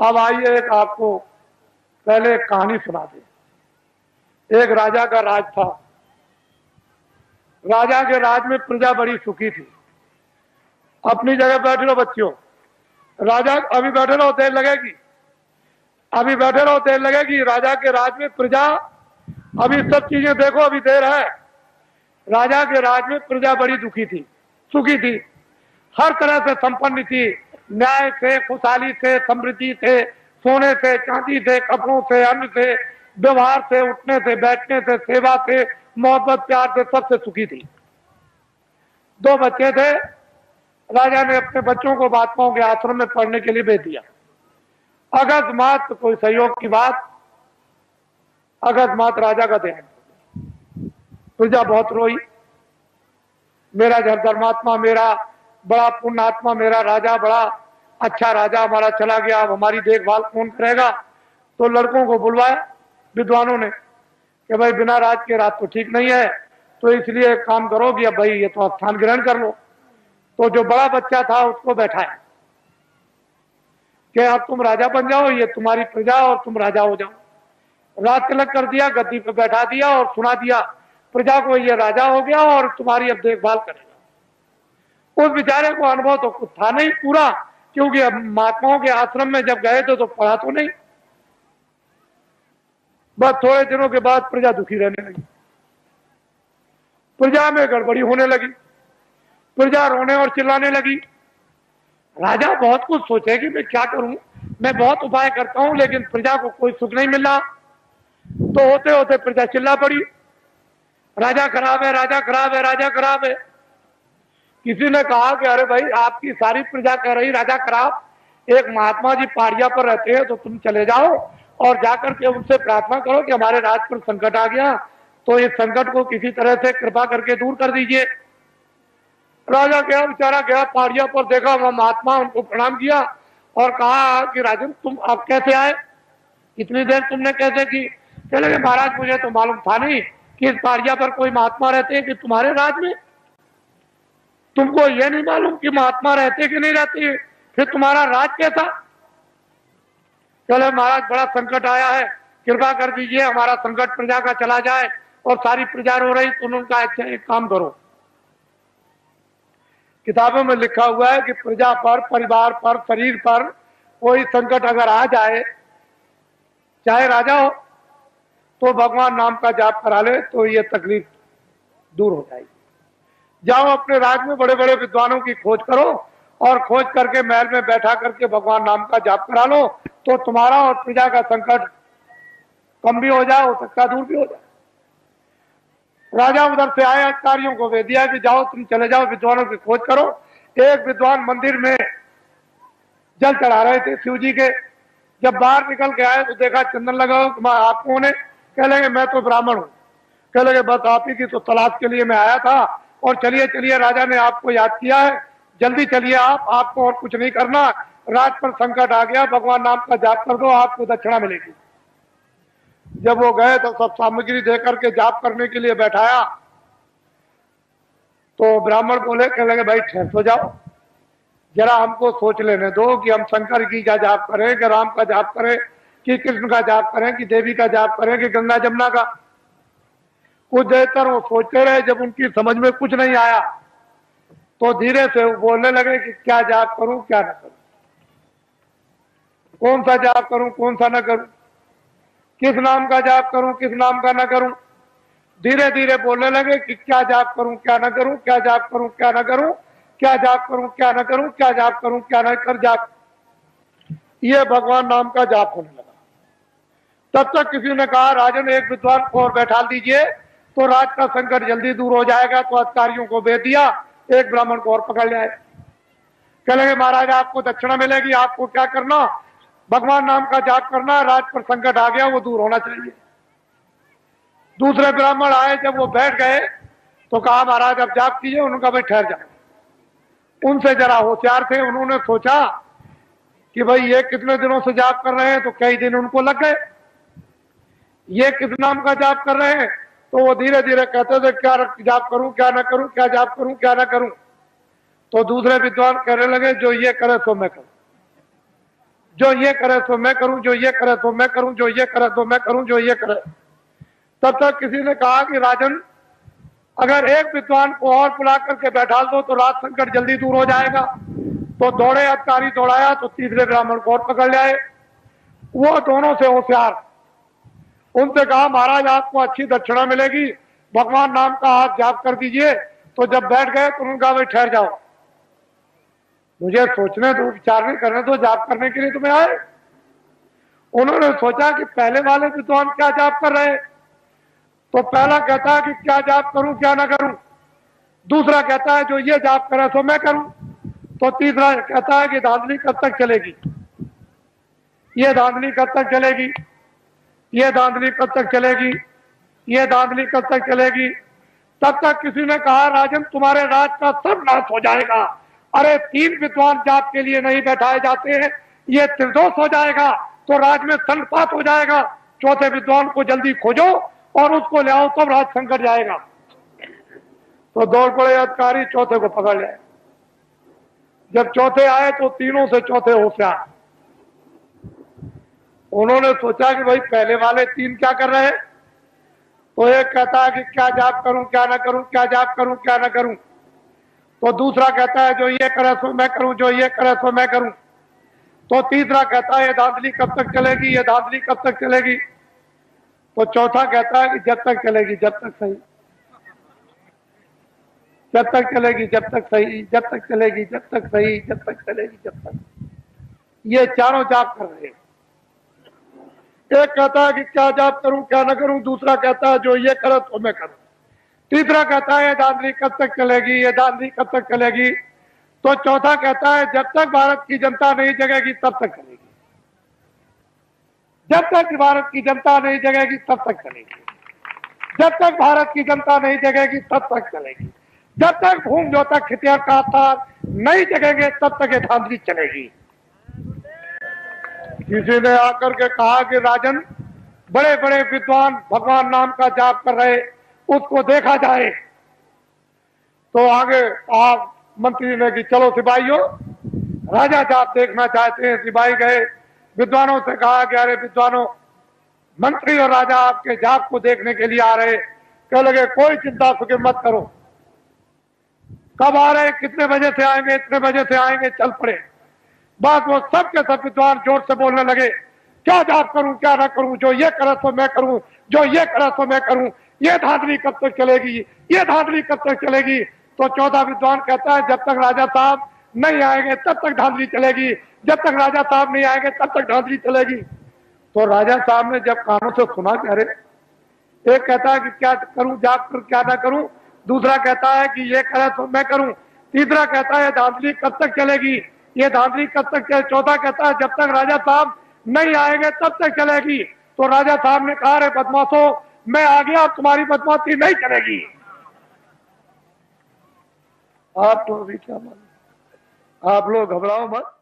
अब आइए एक आपको पहले एक कहानी सुना दे। एक राजा का राज था। राजा के राज में प्रजा बड़ी सुखी थी। अपनी जगह बैठे रहो बच्चियों। राजा अभी बैठे रहो, देर लगेगी। अभी बैठे रहो, देर लगेगी। राजा के राज में प्रजा, अभी सब चीजें देखो, अभी देर है। राजा के राज में प्रजा बड़ी दुखी थी, सुखी थी, हर तरह से संपन्न थी। न्याय से, खुशहाली से, समृद्धि से, सोने से, चांदी से, कपड़ों से, अन्न से, व्यवहार से, उठने से, बैठने से, सेवा से, मोहब्बत प्यार से, सबसे सुखी थी। दो बच्चे थे। राजा ने अपने बच्चों को महात्माओं के आश्रम में पढ़ने के लिए भेज दिया। अकस्मात कोई सहयोग की बात, अकस्मात राजा का देहांत। प्रजा बहुत रोई। मेरा धर्मात्मा, मेरा बड़ा पुण्यात्मा, मेरा राजा बड़ा अच्छा राजा हमारा चला गया, अब हमारी देखभाल कौन करेगा। तो लड़कों को बुलवाया विद्वानों ने कि भाई बिना राज के रात तो ठीक नहीं है, तो इसलिए एक काम करो कि अब भाई ये तो स्थान ग्रहण कर लो। तो जो बड़ा बच्चा था उसको बैठाया कि अब तुम राजा बन जाओ, ये तुम्हारी प्रजा और तुम राजा हो जाओ। राज तिलक कर दिया, गद्दी पे बैठा दिया और सुना दिया प्रजा को ये राजा हो गया और तुम्हारी अब देखभाल करेगा। उस बेचारे को अनुभव तो कुछ था नहीं पूरा, क्योंकि अब महात्माओं के आश्रम में जब गए थे तो पढ़ा तो नहीं। बस थोड़े दिनों के बाद प्रजा दुखी रहने लगी, प्रजा में गड़बड़ी होने लगी, प्रजा रोने और चिल्लाने लगी। राजा बहुत कुछ सोचे कि मैं क्या करूं, मैं बहुत उपाय करता हूं लेकिन प्रजा को कोई सुख नहीं मिल रहा। तो होते होते प्रजा चिल्ला पड़ी, राजा खराब है, राजा खराब है, राजा खराब है। किसी ने कहा कि अरे भाई आपकी सारी प्रजा कह रही राजा खराब, एक महात्मा जी पहाड़िया पर रहते हैं, तो तुम चले जाओ और जाकर के उनसे प्रार्थना करो कि हमारे राज पर संकट आ गया, तो इस संकट को किसी तरह से कृपा करके दूर कर दीजिए। राजा गया, बेचारा गया पहाड़िया पर, देखा वह महात्मा, उनको प्रणाम किया और कहा कि राजन तुम अब कैसे आए, इतनी देर तुमने कैसे की। चले गए महाराज मुझे तो मालूम था नहीं कि इस पहाड़िया पर कोई महात्मा रहते हैं कि तुम्हारे राज में, तुमको यह नहीं मालूम कि महात्मा रहते कि नहीं रहते, फिर तुम्हारा राज कैसा। चले महाराज बड़ा संकट आया है, कृपा कर दीजिए हमारा संकट प्रजा का चला जाए। और सारी प्रजा रो रही, तो उन्होंने कहा अच्छा एक काम करो, किताबों में लिखा हुआ है कि प्रजा पर, परिवार पर, शरीर पर कोई संकट अगर आ जाए, चाहे राजा हो, तो भगवान नाम का जाप करा ले तो ये तकलीफ दूर हो जाएगी। जाओ अपने राज में बड़े बड़े विद्वानों की खोज करो और खोज करके महल में बैठा करके भगवान नाम का जाप करा लो, तो तुम्हारा और प्रजा का संकट कम भी हो जाए, हो सकता दूर भी हो जाए। राजा उधर से आए, अधिकारियों को दे दिया कि जाओ तुम चले जाओ विद्वानों की खोज करो। एक विद्वान मंदिर में जल चढ़ा रहे थे शिव जी के। जब बाहर निकल के आए तो देखा चंदन लगा हो, आप कौन है? कह लगे मैं तो ब्राह्मण हूँ। कह लगे बस आप ही की तो तलाश के लिए मैं आया था, और चलिए चलिए राजा ने आपको याद किया है, जल्दी चलिए आपको और कुछ नहीं करना, राज पर संकट आ गया, भगवान नाम का जाप कर दो, आपको दक्षिणा मिलेगी। जब वो गए तो सब सामग्री देकर के जाप करने के लिए बैठाया, तो ब्राह्मण बोले, कह लगे भाई ठहर तो जाओ, जरा हमको सोच लेने दो कि हम शंकर की का जाप करें कि राम का जाप करें कि कृष्ण का जाप करें कि देवी का जाप करें कि गंगा जमुना का। कुछ देर तक वो सोचते रहे, जब उनकी समझ में कुछ नहीं आया तो धीरे से वो बोलने लगे कि क्या जाप करूं क्या न करूं, कौन सा जाप करूं कौन सा न करूं, किस नाम का जाप करूं किस नाम का न करूं। धीरे धीरे बोलने लगे कि क्या जाप करूं क्या न करूं, क्या जाप करूं क्या न करूं, क्या जाप करूं क्या न करूं, क्या जाप करूं क्या न कर जाप। ये भगवान नाम का जाप होने लगा। तब तक किसी ने कहा राजन एक विद्वान को और बैठा दीजिए तो राज का संकट जल्दी दूर हो जाएगा। तो अधिकारियों को भेज दिया, एक ब्राह्मण को और पकड़ ले आए। कह लगे महाराज आपको दक्षिणा मिलेगी, आपको क्या करना, भगवान नाम का जाप करना, राज पर संकट आ गया वो दूर होना चाहिए। दूसरे ब्राह्मण आए, जब वो बैठ गए तो कहा महाराज अब जाप कीजिए। उन्होंने कहा भाई ठहर जाओ। उनसे जरा होशियार थे, उन्होंने सोचा कि भाई ये कितने दिनों से जाप कर रहे हैं, तो कई दिन उनको लग गए। ये किस नाम का जाप कर रहे हैं, तो वो धीरे धीरे कहते थे क्या जाप करूं क्या ना करूं, क्या जाप करूं क्या ना करूं। तो दूसरे विद्वान कहने लगे जो ये करे सो मैं करूं। जो ये करे तो मैं करूं, जो ये करे तो मैं करूं, जो ये करे तो मैं करूं, जो ये करे। तब तक किसी ने कहा कि राजन, अगर एक विद्वान को और बुला करके बैठा दो तो राज संकट जल्दी दूर हो जाएगा। तो दौड़े अधिकारी, दौड़ाया तो तीसरे ब्राह्मण को और पकड़ लाए। वो दोनों से होशियार, उनसे कहा महाराज आपको अच्छी दक्षिणा मिलेगी, भगवान नाम का हाथ जाप कर दीजिए। तो जब बैठ गए तो उन्होंने कहा भाई ठहर जाओ, मुझे सोचने दो, विचार करने दो, जाप करने के लिए तुम्हें आए। उन्होंने सोचा कि पहले वाले विद्वान क्या जाप कर रहे, तो पहला कहता है कि क्या जाप करूं क्या ना करूं, दूसरा कहता है जो ये जाप करे तो मैं करूं, तो तीसरा कहता है कि धांधली कब तक चलेगी, ये धांधली कब तक चलेगी, ये धांधली कब तक चलेगी, ये धांधली कब तक चलेगी। तब तक किसी ने कहा राजन तुम्हारे राज का सब नाश हो जाएगा। अरे 3 विद्वान जाप के लिए नहीं बैठाए जाते हैं, ये त्रिदोष हो जाएगा तो राज में संपात हो जाएगा। चौथे विद्वान को जल्दी खोजो और उसको ले आओ, तब राज संकट जाएगा। तो दौड़ पड़े अधिकारी, चौथे को पकड़ लिया। जब चौथे आए तो तीनों से चौथे होशियार। उन्होंने सोचा कि भाई पहले वाले 3 क्या कर रहे हैं, तो एक कहता है कि क्या जाप करूं क्या ना करूं, क्या जाप करूं क्या ना करूं, तो दूसरा कहता है जो ये करे सो मैं करूं, जो ये करे सो मैं करूं, तो तीसरा कहता है ये धांधली कब तक चलेगी, ये धांधली कब तक चलेगी, तो चौथा कहता है कि जब तक चलेगी जब तक सही, जब तक चलेगी जब तक सही, जब तक चलेगी जब तक सही, जब तक चलेगी जब तक। ये चारों जाप कर रहे हैं। एक कहता है कि क्या जाप करूं क्या ना करूं, दूसरा कहता है जो ये करे तो मैं करूं, तीसरा कहता है ये धांधली कब तक चलेगी, ये धांधली कब तक चलेगी, तो चौथा कहता है जब तक भारत की जनता नहीं जगेगी तब तक चलेगी, जब तक भारत की जनता नहीं जगेगी तब तक चलेगी, जब तक भारत की जनता नहीं जगेगी तब तक चलेगी, जब तक भूमि जोतक खितियार काश्तकार नहीं जगेंगे तब तक ये धांधली चलेगी। किसी ने आकर के कहा कि राजन बड़े बड़े विद्वान भगवान नाम का जाप कर रहे, उसको देखा जाए। तो आगे आप मंत्री ने कि चलो सिपाहियों, राजा जाप देखना चाहते हैं। सिपाही गए, विद्वानों से कहा कि अरे विद्वानों, मंत्री और राजा आपके जाप को देखने के लिए आ रहे। कह लगे कोई चिंता फिक्र मत करो, कब आ रहे, कितने बजे से आएंगे, इतने बजे से आएंगे, चल पड़े। बस वो सब के सब विद्वान जोर से बोलने लगे क्या जाप करूं क्या ना करूं, जो ये करे तो मैं करूं, जो ये करे तो मैं करूं, ये धांधली कब तक चलेगी, ये धांधली कब तक चलेगी। तो चौथा विद्वान कहता है जब तक राजा साहब नहीं आएंगे तब तक धांधली चलेगी, जब तक राजा साहब नहीं आएंगे तब तक धांधली चलेगी। तो राजा साहब ने जब कानों से सुना कि अरे, एक कहता है कि क्या करूं जाप करूं क्या ना करूं, दूसरा कहता है कि ये करे तो मैं करूं, तीसरा कहता है धांधली कब तक चलेगी, ये धांधली कब तक चले, चौथा कहता है जब तक राजा साहब नहीं आएंगे तब तक चलेगी। तो राजा साहब ने कहा रे बदमाशों, मैं आ गया, तुम्हारी बदमाशी नहीं चलेगी। आप तो अभी क्या मालूम, आप लोग घबराओ मत।